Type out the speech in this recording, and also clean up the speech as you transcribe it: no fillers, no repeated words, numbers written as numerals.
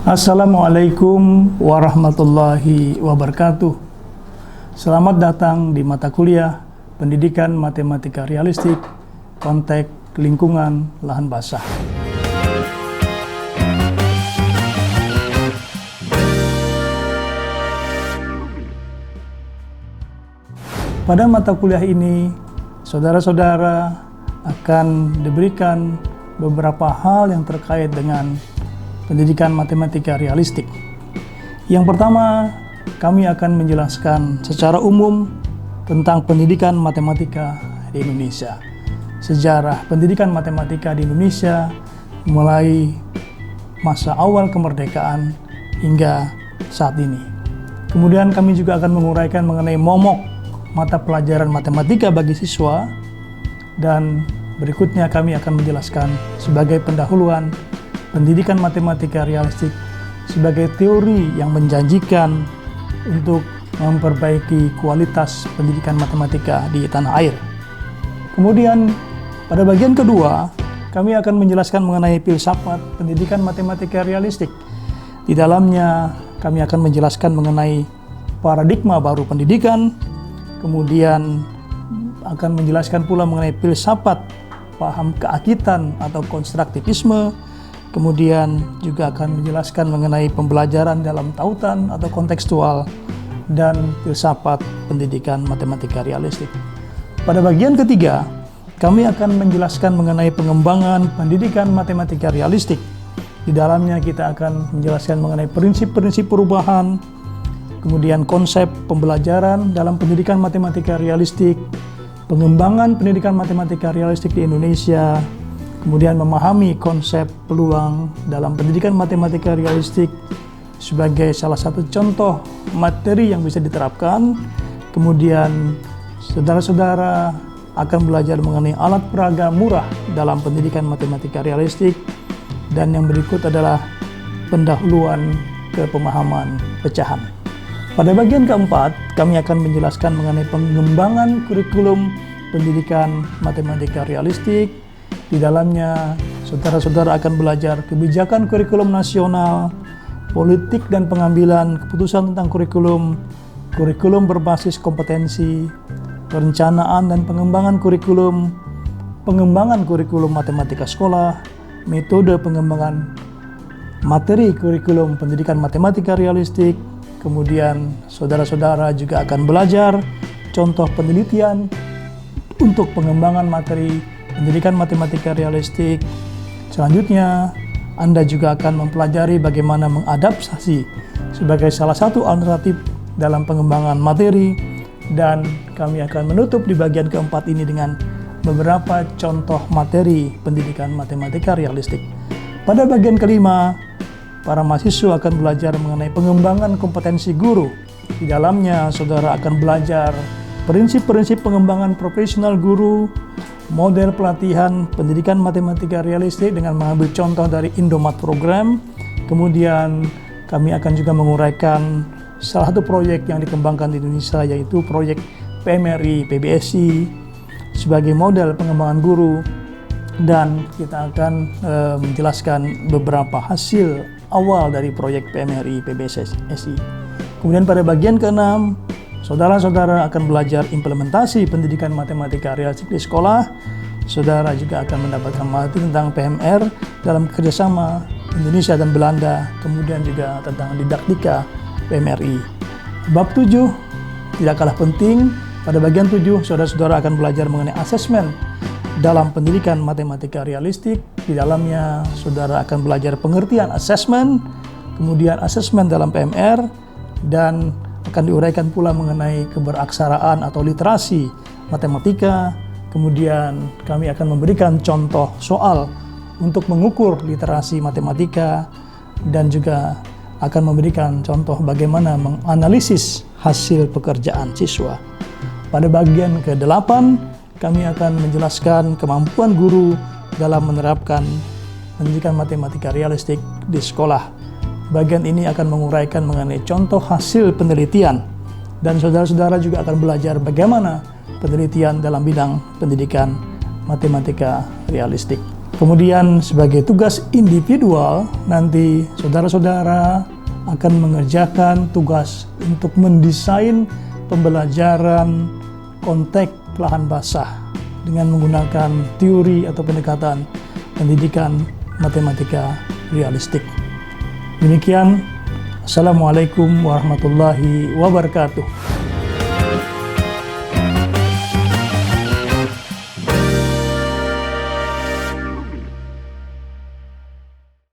Assalamualaikum warahmatullahi wabarakatuh. Selamat datang di mata kuliah Pendidikan Matematika Realistik, Konteks Lingkungan Lahan Basah. Pada mata kuliah ini, saudara-saudara akan diberikan beberapa hal yang terkait dengan pendidikan matematika realistik. Yang pertama, kami akan menjelaskan secara umum tentang pendidikan matematika di Indonesia. Sejarah pendidikan matematika di Indonesia mulai masa awal kemerdekaan hingga saat ini. Kemudian kami juga akan menguraikan mengenai momok mata pelajaran matematika bagi siswa, dan berikutnya kami akan menjelaskan sebagai pendahuluan pendidikan matematika realistik sebagai teori yang menjanjikan untuk memperbaiki kualitas pendidikan matematika di tanah air. Kemudian pada bagian kedua, kami akan menjelaskan mengenai filsafat pendidikan matematika realistik. Di dalamnya kami akan menjelaskan mengenai paradigma baru pendidikan, kemudian akan menjelaskan pula mengenai filsafat paham keakitan atau konstruktivisme, kemudian juga akan menjelaskan mengenai pembelajaran dalam tautan atau kontekstual, dan filsafat pendidikan matematika realistik. Pada bagian ketiga, kami akan menjelaskan mengenai pengembangan pendidikan matematika realistik. Di dalamnya kita akan menjelaskan mengenai prinsip-prinsip perubahan, kemudian konsep pembelajaran dalam pendidikan matematika realistik, pengembangan pendidikan matematika realistik di Indonesia, kemudian memahami konsep peluang dalam pendidikan matematika realistik sebagai salah satu contoh materi yang bisa diterapkan. Kemudian saudara-saudara akan belajar mengenai alat peraga murah dalam pendidikan matematika realistik, dan yang berikut adalah pendahuluan ke pemahaman pecahan. Pada bagian keempat, kami akan menjelaskan mengenai pengembangan kurikulum pendidikan matematika realistik. Di dalamnya, saudara-saudara akan belajar kebijakan kurikulum nasional, politik dan pengambilan keputusan tentang kurikulum, kurikulum berbasis kompetensi, perencanaan dan pengembangan kurikulum matematika sekolah, metode pengembangan materi kurikulum pendidikan matematika realistik. Kemudian, saudara-saudara juga akan belajar contoh penelitian untuk pengembangan materi pendidikan matematika realistik. Selanjutnya, Anda juga akan mempelajari bagaimana mengadaptasi sebagai salah satu alternatif dalam pengembangan materi, dan kami akan menutup di bagian keempat ini dengan beberapa contoh materi pendidikan matematika realistik. Pada bagian kelima, para mahasiswa akan belajar mengenai pengembangan kompetensi guru. Di dalamnya, saudara akan belajar prinsip-prinsip pengembangan profesional guru, model pelatihan pendidikan matematika realistik dengan mengambil contoh dari Indomat program. Kemudian kami akan juga menguraikan salah satu proyek yang dikembangkan di Indonesia, yaitu proyek PMRI PBSI sebagai model pengembangan guru, dan kita akan menjelaskan beberapa hasil awal dari proyek PMRI PBSI. Kemudian pada bagian keenam, saudara-saudara akan belajar implementasi pendidikan matematika realistik di sekolah. Saudara juga akan mendapatkan materi tentang PMR dalam kerjasama Indonesia dan Belanda, kemudian juga tentang didaktika PMRI. Bab 7 tidak kalah penting. Pada bagian 7, saudara-saudara akan belajar mengenai asesmen dalam pendidikan matematika realistik. Di dalamnya, saudara akan belajar pengertian asesmen, kemudian asesmen dalam PMR, dan akan diuraikan pula mengenai keberaksaraan atau literasi matematika. Kemudian kami akan memberikan contoh soal untuk mengukur literasi matematika, dan juga akan memberikan contoh bagaimana menganalisis hasil pekerjaan siswa. Pada bagian ke-8, kami akan menjelaskan kemampuan guru dalam menerapkan pendidikan matematika realistik di sekolah. Bagian ini akan menguraikan mengenai contoh hasil penelitian, dan saudara-saudara juga akan belajar bagaimana penelitian dalam bidang pendidikan matematika realistik. Kemudian sebagai tugas individual, nanti saudara-saudara akan mengerjakan tugas untuk mendesain pembelajaran konteks lahan basah dengan menggunakan teori atau pendekatan pendidikan matematika realistik. Demikian, Assalamualaikum warahmatullahi wabarakatuh.